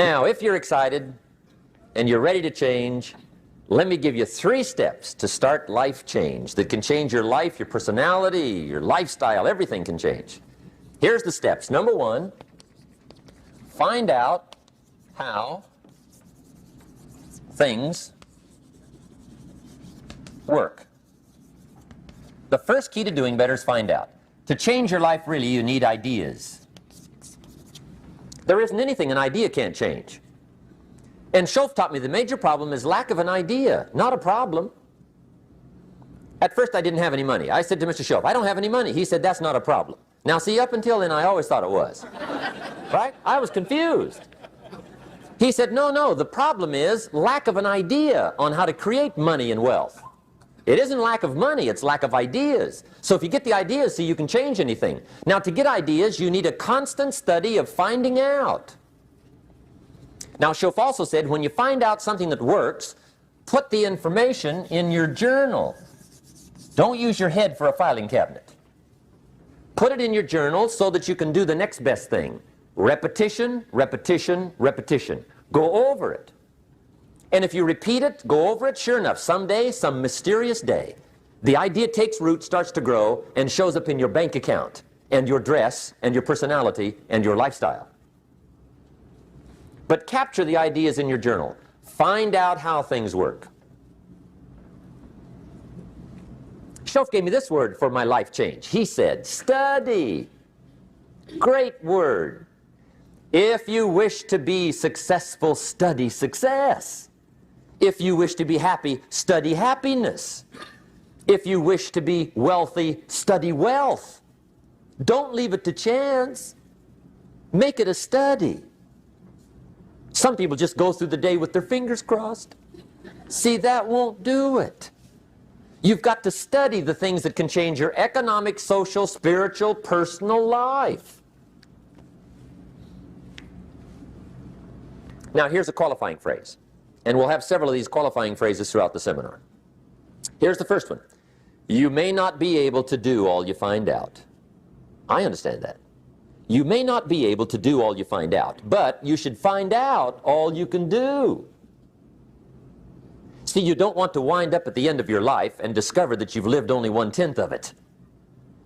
Now, if you're excited and you're ready to change, let me give you 3 steps to start life change that can change your life, your personality, your lifestyle, everything can change. Here's the steps. Number 1, find out how things work. The first key to doing better is find out. To change your life, really, you need ideas. There isn't anything an idea can't change. And Schoaf taught me the major problem is lack of an idea, not a problem. At first, I didn't have any money. I said to Mr. Schoaf, I don't have any money. He said, that's not a problem. Now, see, up until then, I always thought it was. Right? I was confused. He said, no, the problem is lack of an idea on how to create money and wealth. It isn't lack of money, it's lack of ideas. So if you get the ideas, see, you can change anything. Now, to get ideas, you need a constant study of finding out. Now, Schoaf also said, when you find out something that works, put the information in your journal. Don't use your head for a filing cabinet. Put it in your journal so that you can do the next best thing. Repetition, repetition, repetition. Go over it. And if you repeat it, go over it, sure enough, someday, some mysterious day, the idea takes root, starts to grow, and shows up in your bank account, and your dress, and your personality, and your lifestyle. But capture the ideas in your journal. Find out how things work. Schoaf gave me this word for my life change. He said, study. Great word. If you wish to be successful, study success. If you wish to be happy, study happiness. If you wish to be wealthy, study wealth. Don't leave it to chance. Make it a study. Some people just go through the day with their fingers crossed. See, that won't do it. You've got to study the things that can change your economic, social, spiritual, personal life. Now, here's a qualifying phrase. And we'll have several of these qualifying phrases throughout the seminar. Here's the first one. You may not be able to do all you find out. I understand that. You may not be able to do all you find out, but you should find out all you can do. See, you don't want to wind up at the end of your life and discover that you've lived only 1/10 of it.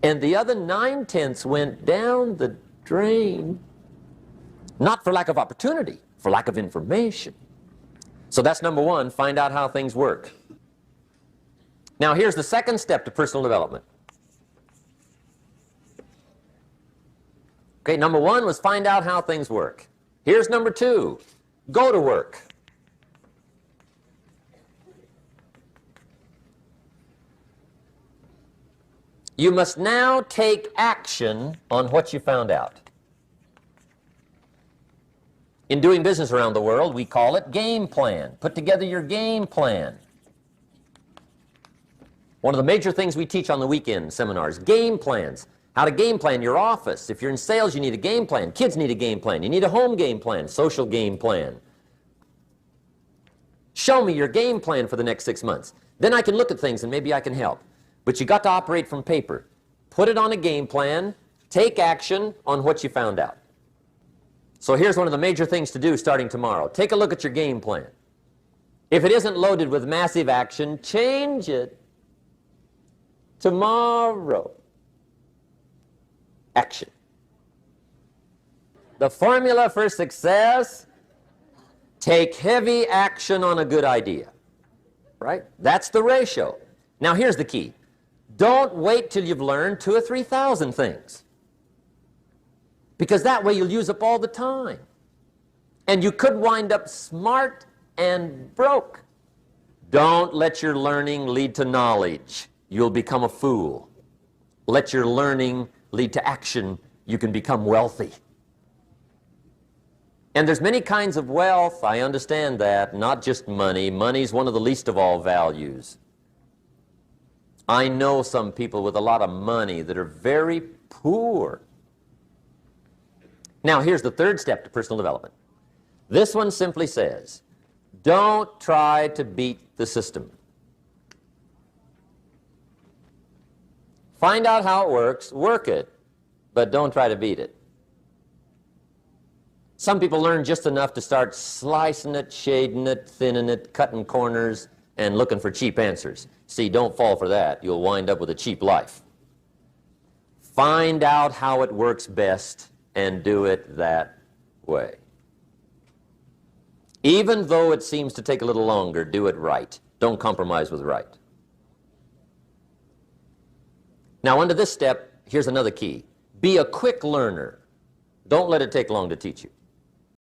And the other 9/10 went down the drain. Not for lack of opportunity, for lack of information. So that's number 1, find out how things work. Now here's the second step to personal development. Okay, number 1 was find out how things work. Here's number 2, go to work. You must now take action on what you found out. In doing business around the world, we call it game plan. Put together your game plan. One of the major things we teach on the weekend seminars, game plans. How to game plan your office. If you're in sales, you need a game plan. Kids need a game plan. You need a home game plan, social game plan. Show me your game plan for the next 6 months. Then I can look at things and maybe I can help. But you got to operate from paper. Put it on a game plan. Take action on what you found out. So here's one of the major things to do starting tomorrow. Take a look at your game plan. If it isn't loaded with massive action, change it. Tomorrow. Action. The formula for success, take heavy action on a good idea. Right? That's the ratio. Now here's the key. Don't wait till you've learned 2,000 or 3,000 things. Because that way you'll use up all the time. And you could wind up smart and broke. Don't let your learning lead to knowledge. You'll become a fool. Let your learning lead to action. You can become wealthy. And there's many kinds of wealth, I understand that, not just money. Money's one of the least of all values. I know some people with a lot of money that are very poor. Now, here's the third step to personal development. This one simply says, don't try to beat the system. Find out how it works, work it, but don't try to beat it. Some people learn just enough to start slicing it, shading it, thinning it, cutting corners, and looking for cheap answers. See, don't fall for that. You'll wind up with a cheap life. Find out how it works best and do it that way. Even though it seems to take a little longer, do it right. Don't compromise with right. Now, under this step, here's another key. Be a quick learner. Don't let it take long to teach you.